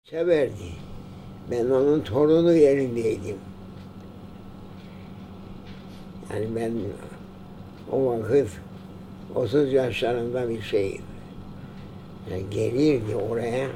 Severdi. Ben onun torunu yerindeydim. Yani ben o vakit 30 yaşlarında bir şeyim. Yani gelirdi oraya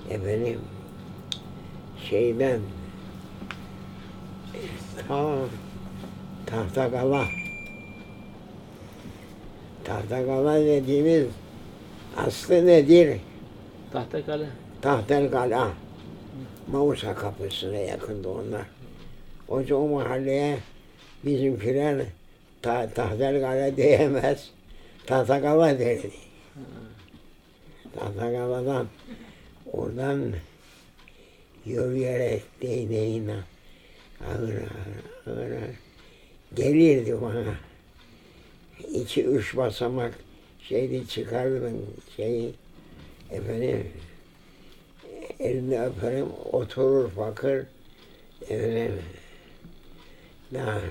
efendim şeyden ta Tahtakala. Tahtakala dediğimiz aslı nedir? Tahtakale. Tahtakala. Mausa kapısına yakındı onlar. O mahalleye bizimkiler Tahtakala diyemez. Tahtakala derdi. Tahtakala'dan oradan yürüyerek değneğine ağır ağır gelirdi bana. 2-3 basamak şeydi çıkardım şeyi efendim elini öperim oturur bakır efendim daha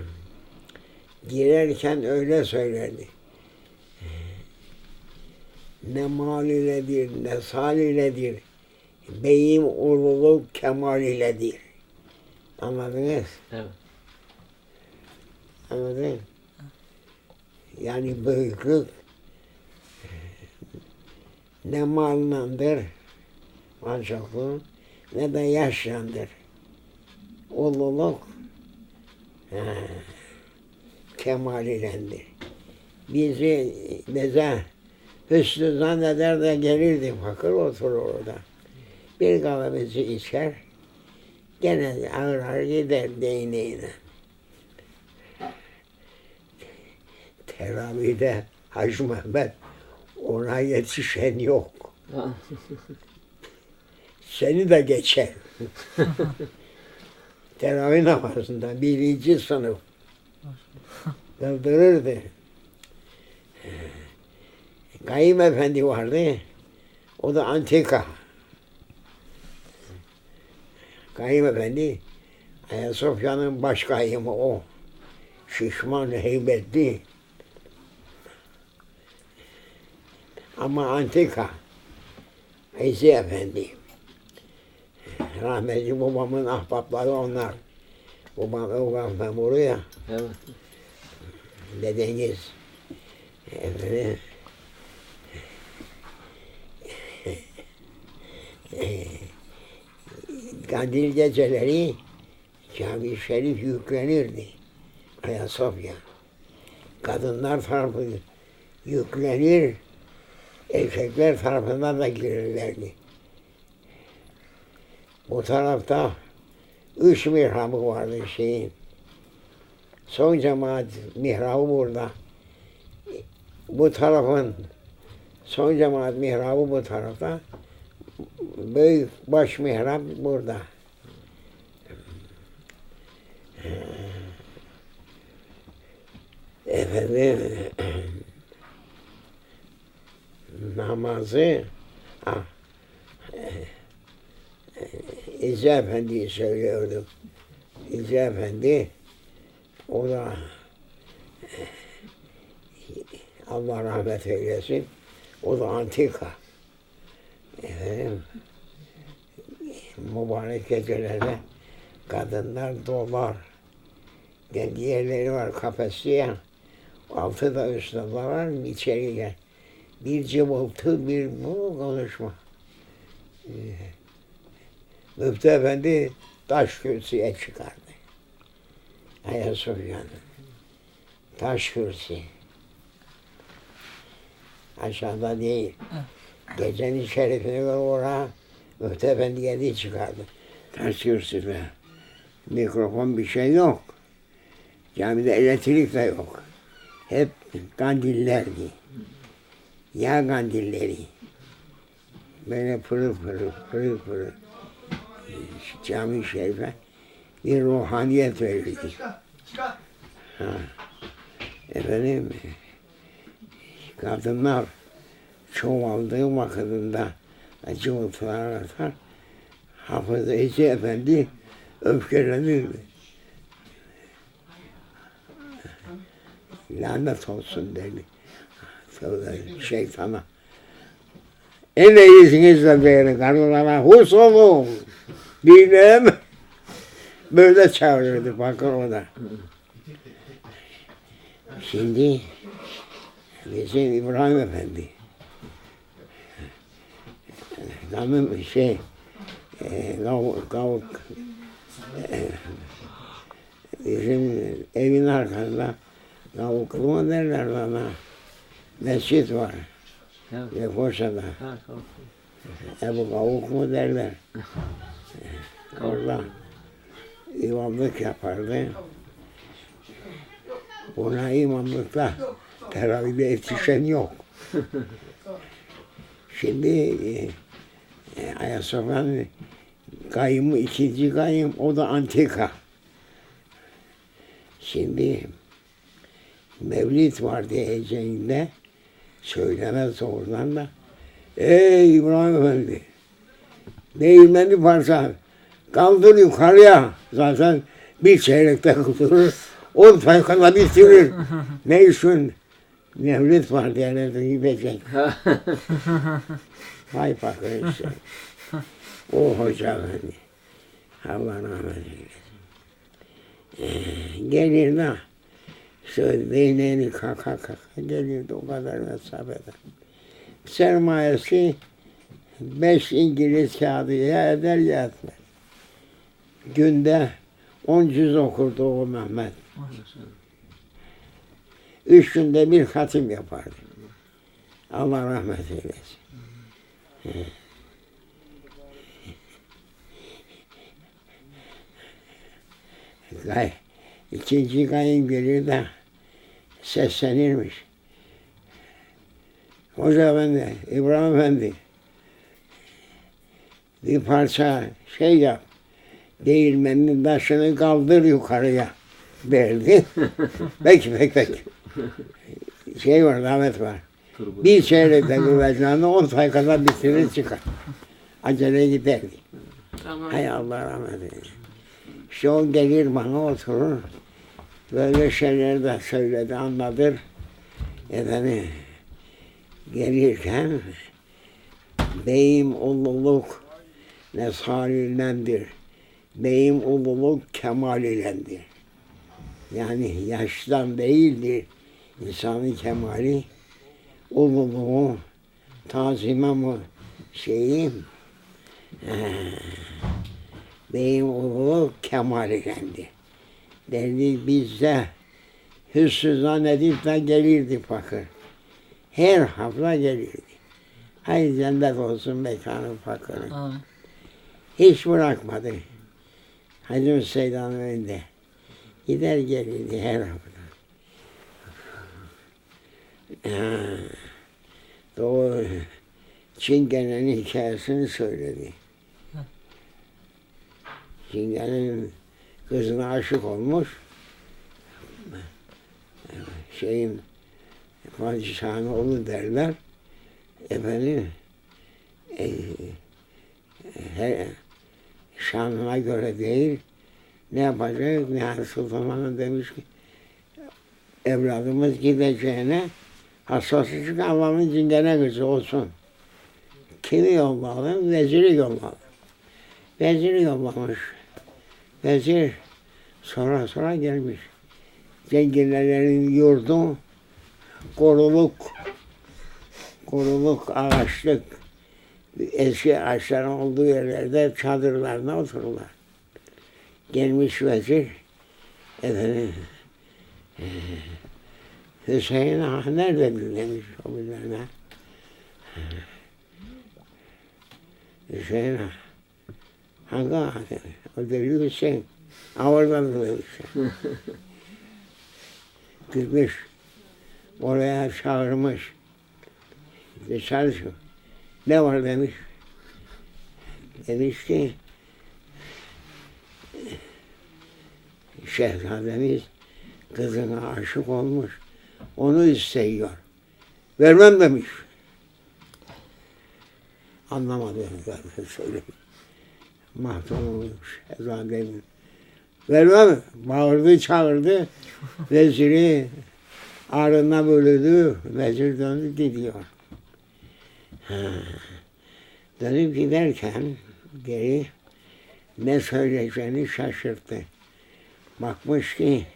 girerken öyle söylerdi. Ne mal iledir ne sal iledir beyim ululuk kemal iledir. Anladınız? Evet. Anladın? Yani büyüklük ne mallandır, alçaklık, ne de yaşlandır. Ululuk kemal ilendir. Bizi bize hüsnü zanneder de gelirdi fakir oturur orada. Bir kahvemizi içer, gene ağır ağır gider değneğine. Teravih'de Hacı Mehmet ona yetişen yok. Seni de geçer. Teravih namazında 1. sınıf kıldırırdı. Kayım Efendi vardı. O da antika. Kayım Efendi Ayasofya'nın baş kayımı o. Şişman, heybetli. Ama antika. Eyzi Efendi. Rahmetli babamın ahbapları onlar. Babam memuru ya. Evet. Dedeniz. Efendim. Kandil geceleri Cami-i Şerif yüklenirdi. Ayasofya. Kadınlar tarafı yüklenir, erkekler tarafından da girirlerdi. Bu tarafta 3 mihrabı vardı şeyin. Son cemaat mihrabı burada. Bu tarafın son cemaat mihrabı bu tarafta. Büyük baş mihrap burada. Efendim namazı İzzet Efendi'yi söylüyordum. İzzet Efendi o da Allah rahmet eylesin. O da antika. Efendim mübarek gecelerde kadınlar dolar. Kendi yerleri var kafesli ya. Altı da üstte var içeri gel. Bir cıvıltı bir bu konuşma. Müftü Efendi taş kürsüye çıkardı. Ayasofya'nın. Taş kürsü. Aşağıda değil. Gecenin şerifine göre oraya Müftü Efendi geldi çıkardı. Taş kürsüde. Mikrofon bir şey yok. Camide elektrik de yok. Hep kandillerdi. Yağ kandilleri. Böyle pırıl pırıl, pırıl pırıl. Cami-i Şerif'e bir ruhaniyet verirdi. Ha. Efendim, kadınlar çoğaldığı vakitinde cıvıltılar atar. Hafız Eyzi Efendi öfkelenirdi. Lanet olsun derdi. Şeytana. En iyisiniz de beni karılara hus olun. Bilmem. Böyle çağırırdı bakın o da. Şimdi bizim İbrahim Efendi Namım Kavuk bizim evin arkasında Kavuklu mu derler bana, mescit var. Lefosa'da. Ebu Kavuk mu derler. Orada imamlık yapardı. Buna imamlıkta teravihde yetişen yok. Şimdi Ayasofya'nın kayyımı, ikinci kayyım, o da antika. Şimdi Mevlid var diyeceğinde söylemez oradan da ey İbrahim Efendi değirmeni parça kaldır yukarıya, zaten bir çeyrekte kıldırır, 10 sayfada bitirir. Ne işin Mevlid var diyenlerden gidecek. Vay bakın işte. O hoca efendi. Allah rahmet eylesin. Gelir de şöyle değneğini kaka gelirdi o kadar mesafeden. Sermayesi 5 İngiliz kağıdı ya eder ya etmez. Günde 10 cüz okurdu o Mehmet. 3 günde bir hatim yapardı. Allah rahmet eylesin. İkinci kayın gelir de seslenirmiş. Hoca Efendi, İbrahim Efendi bir parça şey yap, değirmenin taşını kaldır yukarıya derdi. Peki. Şey var, davet var. Bir çeyrekte güveclanı 10 sayfada bitirir çıkar. Acele giderdi. Hay Allah rahmet eylesin. İşte o gelir bana oturur. Böyle şeyler de söyledi, anlatır. Efendim, gelirken beyim ululuk nesalilendir. Beyim ululuk kemal ilendir. Yani yaştan değildir insanın kemali. Ululuğu, tazimamı şeyim, beyim ululuk kemal ilendi. Derdi bizde hüsnü zannedip de gelirdi fakir. Her hafta gelirdi. Hay cennet olsun mekanı fakirin. Hiç bırakmadı. Hacı Hüseyin'in önünde. Gider gelirdi her hafta. Doğu Çingene'nin hikayesini söyledi. Çingene'nin kızına aşık olmuş. Padişahın oğlu derler. Efendim şanına göre değil. Ne yapacak? Nihal Sultan Hanım demiş ki evladımız gideceğine hassaslık Allah'ın Çingene kızı olsun. Kimi yolladı? Veziri yolladı. Veziri yollamış. Vezir sonra gelmiş. Zenginlerin yurdu koruluk ağaçlık, eski ağaçların olduğu yerlerde çadırlarına otururlar. Gelmiş vezir, efendim, Hüseyin Ağa nerede demiş o bilene. Hüseyin Ağa, hangi ağa demiş, o dedi Hüseyin, oradan demiş. Gitmiş, oraya çağırmış. Dışarı şu. Ne var demiş. Demiş ki şehzademiz kızına aşık olmuş. Onu istiyor. Vermem demiş. Anlamadı zaten söylemiş. Mahzun olmuş şehzademin. Vermem. Bağırdı çağırdı. Veziri ağrına bölüdü. Vezir döndü gidiyor. Dönüp giderken geri ne söyleyeceğini şaşırttı. Bakmış ki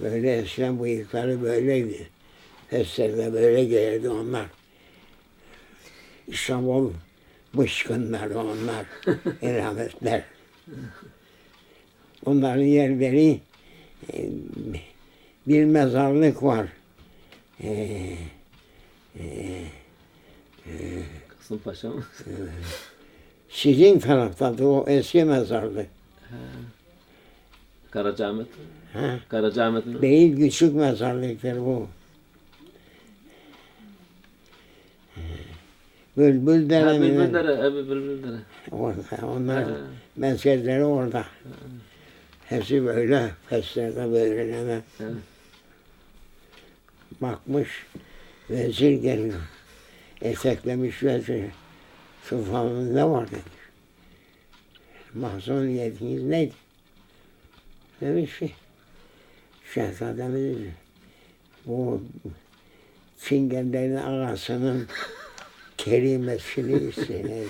böyle eskiden bıyıkları böyleydi. Sesleri böyle gelirdi onlar. İstanbul bıçkınları onlar, elametler. Onların yerleri bir mezarlık var. Kasımpaşa mı? Sizin tarafta o eski mezarlık. Karacaahmet. Ha? Karacaahmet mi? Değil, küçük mezarlıktır bu. Bülbül Dere. Ha, Bülbüldere, Bülbüldere. Orada, onlar mezarları orada. Hepsi böyle, festlerde böyle. Bakmış, vezir geliyor. Eteklemiş vezir. Sultanım ne var demiş. Mahzuniyetiniz neydi? Demiş ki, Şehzademiz bu Çingenlerin ağasının kelimesini isteyin.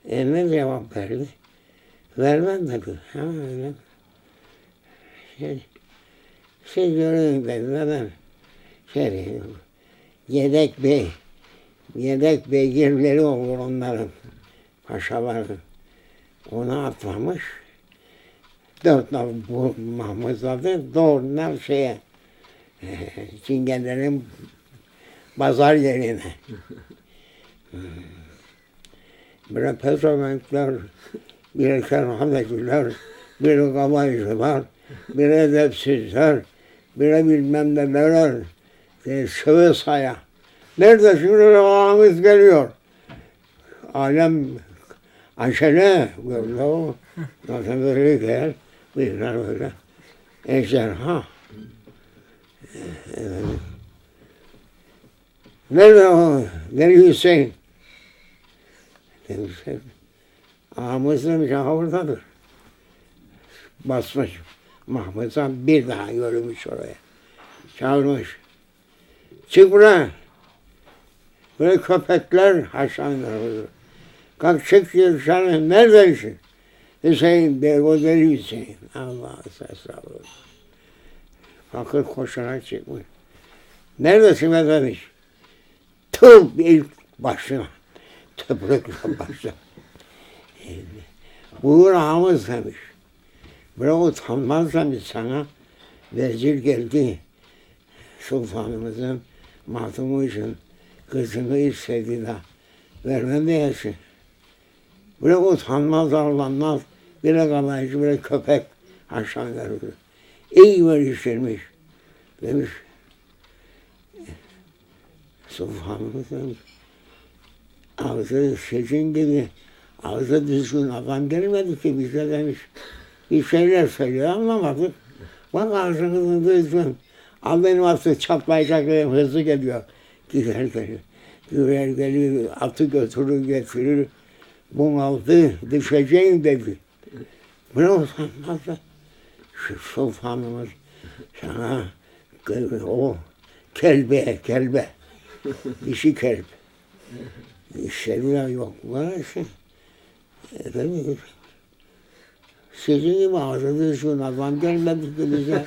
Ne cevap verdi? Vermem dedi. Ha öyle. Siz görün dedi. Ben yedek beygirleri olur onların. Paşaların. Ona atlamış. 4 nal bu Mahmutladı. Doğrudan Çingenlerin pazar yerine. Bir pezevenkler, bir kerhaneciler, bir kabaycılar, bir edepsizler, bir bilmem neler, sıvı saya. Nerede şimdi ağamız geliyor? Alem acele böyle o. Zaten böyle gel. Buyurlar böyle. Ejderha. Nerede o? Nerede Hüseyin? Demişler. Ağamız demiş, aha oradadır. Basmış. Mahmut Han bir daha yürümüş oraya. Çağırmış. Çık buraya. Böyle köpekler haşlanıyor. Kalk çık dışarı. Neredesin? Hüseyin, o deli Hüseyin. Allah estağfurullah. Fakir koşarak çıkmış. Neredesin be demiş. Tüm ilk başına. Töbrükle başına. Buyur ağamız demiş. Böyle utanmaz demiş sana. Vezir geldi. Sultanımızın mahtumu için kızını istedi de vermem diyesin. Böyle utanmaz, arlanmaz, böyle kalaycı, böyle köpek aşağı verir. İyi veriştirmiş. Demiş, Sultanımız demiş, ağzı sizin gibi, ağzı düzgün adam gelmedi ki bize demiş. Bir şeyler söylüyor, anlamadık. Bak ağzınızın düzgün. Al benim atı çatlayacak hızlı geliyor. Gider geliyor. Güver geliyor, atı götürür getirir. Bunaldı, düşeceğim dedi. Bunu utanmaz da şu sultanımız sana o kelbe, dişi kelp. İşleri yok. Burası. Efendim, sizin gibi ağzı düzgün adam gelmedi ki bize.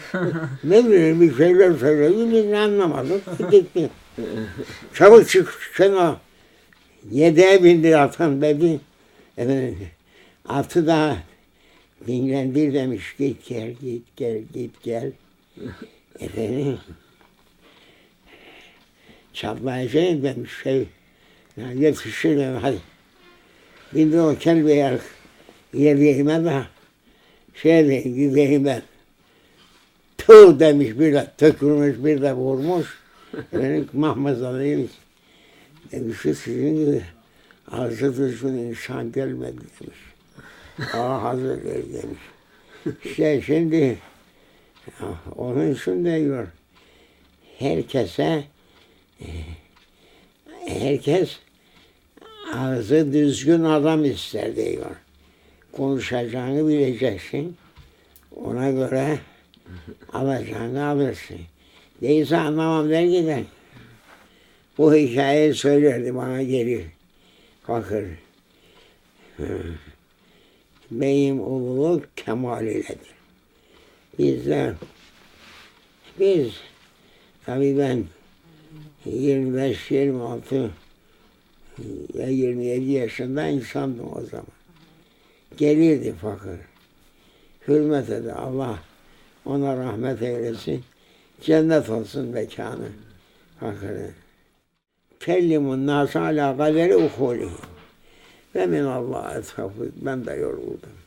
Ne bileyim bir şeyler söyledi, biz anlamadık. Gitti. Çabuk çık şuna. 7'ye bindir atın dedi. Efendim, atı da dinlendir demiş. Git gel. Efendim, çatlayacağım demiş yetişir demiş. Hadi. Bindir o kelbeye yemeğime de gideyim ben. Tüh demiş bir de tökürmüş bir de vurmuş. Efendim, Mahmut Ali'ymiş. Demiş ki sizin gibi ağzı düzgün insan gelmedi demiş. Hazır demiş. İşte şimdi onun için diyor, herkes ağzı düzgün adam ister diyor. Konuşacağını bileceksin. Ona göre alacağını alırsın. Değilse anlamam der gider. Bu hikayeyi söylerdi bana gelir. Bakır. Beyim ululuk kemal iledir. Biz tabii ben 25-26 ya 27 yaşında insandım o zaman. Gelirdi fakir. Hürmet eder. Allah ona rahmet eylesin. Cennet olsun mekanı. Fakire. Kellimun nâs alâ kaderi ukulihim. Ve minallâhi etfafûd. Ben de yoruldum.